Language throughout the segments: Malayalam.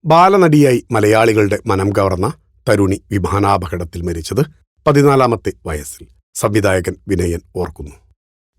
ബാലനടിയായി മലയാളികളുടെ മനം കവർന്ന തരുണി വിമാനാപകടത്തിൽ മരിച്ചത് 14-ാമത്തെ വയസ്സിൽ. സംവിധായകൻ വിനയൻ ഓർക്കുന്നു.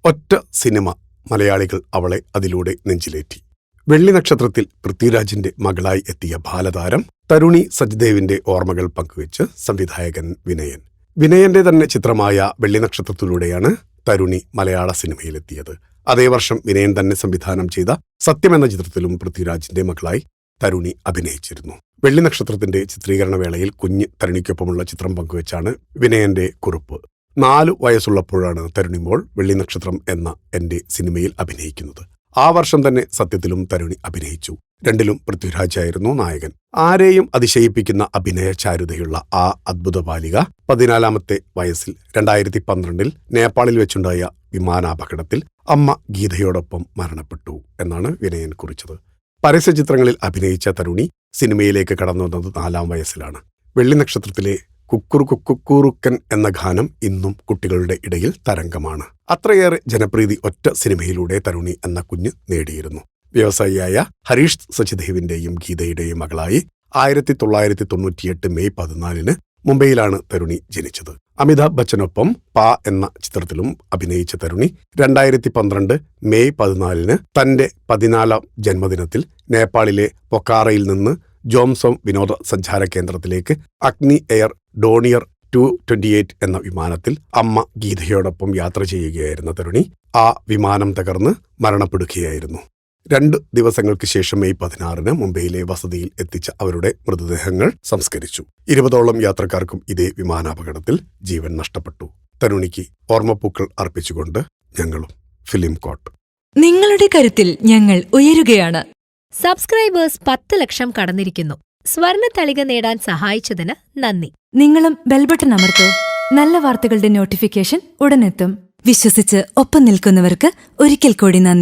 ഒറ്റ സിനിമ മലയാളികൾ അവളെ അതിലൂടെ നെഞ്ചിലേറ്റി. വെള്ളിനക്ഷത്രത്തിൽ പൃഥ്വിരാജിന്റെ മകളായി എത്തിയ ബാലതാരം തരുണി സച്ദേവിന്റെ ഓർമ്മകൾ പങ്കുവെച്ച് സംവിധായകൻ വിനയൻ. വിനയന്റെ തന്നെ ചിത്രമായ വെള്ളിനക്ഷത്രത്തിലൂടെയാണ് തരുണി മലയാള സിനിമയിലെത്തിയത്. അതേ വർഷം വിനയൻ തന്നെ സംവിധാനം ചെയ്ത സത്യം എന്ന ചിത്രത്തിലും പൃഥ്വിരാജിന്റെ മകളായി തരുണി അഭിനയിച്ചിരുന്നു. വെള്ളിനക്ഷത്രത്തിന്റെ ചിത്രീകരണ വേളയിൽ കുഞ്ഞ് തരുണിക്കൊപ്പമുള്ള ചിത്രം പങ്കുവെച്ചാണ് വിനയന്റെ കുറിപ്പ്. 4 വയസ്സുള്ളപ്പോഴാണ് തരുണിമോൾ വെള്ളിനക്ഷത്രം എന്ന എന്റെ സിനിമയിൽ അഭിനയിക്കുന്നത്. ആ വർഷം തന്നെ സത്യത്തിലും തരുണി അഭിനയിച്ചു. രണ്ടിലും പൃഥ്വിരാജായിരുന്നു നായകൻ. ആരെയും അതിശയിപ്പിക്കുന്ന അഭിനയ ചാരുതയുള്ള ആ അദ്ഭുത ബാലിക 14-ാമത്തെ വയസ്സിൽ 2012-ൽ നേപ്പാളിൽ വെച്ചുണ്ടായ വിമാനാപകടത്തിൽ അമ്മ ഗീതയോടൊപ്പം മരണപ്പെട്ടു എന്നാണ് വിനയൻ കുറിച്ചത്. പരസ്യചിത്രങ്ങളിൽ അഭിനയിച്ച തരുണി സിനിമയിലേക്ക് കടന്നു വന്നത് 4-ാം വയസ്സിലാണ്. വെള്ളിനക്ഷത്രത്തിലെ കുക്കുറു കുക്കുറുക്കൻ എന്ന ഗാനം ഇന്നും കുട്ടികളുടെ ഇടയിൽ തരംഗമാണ്. അത്രയേറെ ജനപ്രീതി ഒറ്റ സിനിമയിലൂടെ തരുണി എന്ന കുഞ്ഞ് നേടിയിരുന്നു. വ്യവസായിയായ ഹരീഷ് സച്ദേവിന്റെയും ഗീതയുടെയും മകളായി 1998 മെയ് 14-ന് മുംബൈയിലാണ് തരുണി ജനിച്ചത്. അമിതാഭ് ബച്ചനൊപ്പം പാ എന്ന ചിത്രത്തിലും അഭിനയിച്ച തരുണി 2012 മെയ് 14-ന് തന്റെ 14-ാം ജന്മദിനത്തിൽ നേപ്പാളിലെ പൊക്കാറയിൽ നിന്ന് ജോംസോം വിനോദസഞ്ചാര കേന്ദ്രത്തിലേക്ക് അഗ്നി എയർ ഡോണിയർ 228 എന്ന വിമാനത്തിൽ അമ്മ ഗീതയോടൊപ്പം യാത്ര ചെയ്യുകയായിരുന്ന തരുണി ആ വിമാനം തകർന്ന് മരണപ്പെടുകയായിരുന്നു. 2 ദിവസങ്ങൾക്ക് ശേഷം മെയ് 16-ന് മുംബൈയിലെ വസതിയിൽ എത്തിച്ച അവരുടെ മൃതദേഹങ്ങൾ സംസ്കരിച്ചു. 20ഓളം യാത്രക്കാർക്കും ഇതേ വിമാനാപകടത്തിൽ ജീവൻ നഷ്ടപ്പെട്ടു. തരുണിക്ക് ഓർമ്മപ്പൂക്കൾ അർപ്പിച്ചുകൊണ്ട് ഞങ്ങളും ഫിലിം കോട്ട്. നിങ്ങളുടെ കരുത്തിൽ ഞങ്ങൾ ഉയരുകയാണ്. സബ്സ്ക്രൈബേഴ്സ് 10 ലക്ഷം കടന്നിരിക്കുന്നു. സ്വർണ തളിക നേടാൻ സഹായിച്ചതിന് നന്ദി. നിങ്ങളും ബെൽബട്ടൺ അമർത്തോ. നല്ല വാർത്തകളുടെ നോട്ടിഫിക്കേഷൻ ഉടനെത്തും. വിശ്വസിച്ച് ഒപ്പം നിൽക്കുന്നവർക്ക് ഒരിക്കൽ കൂടി നന്ദി.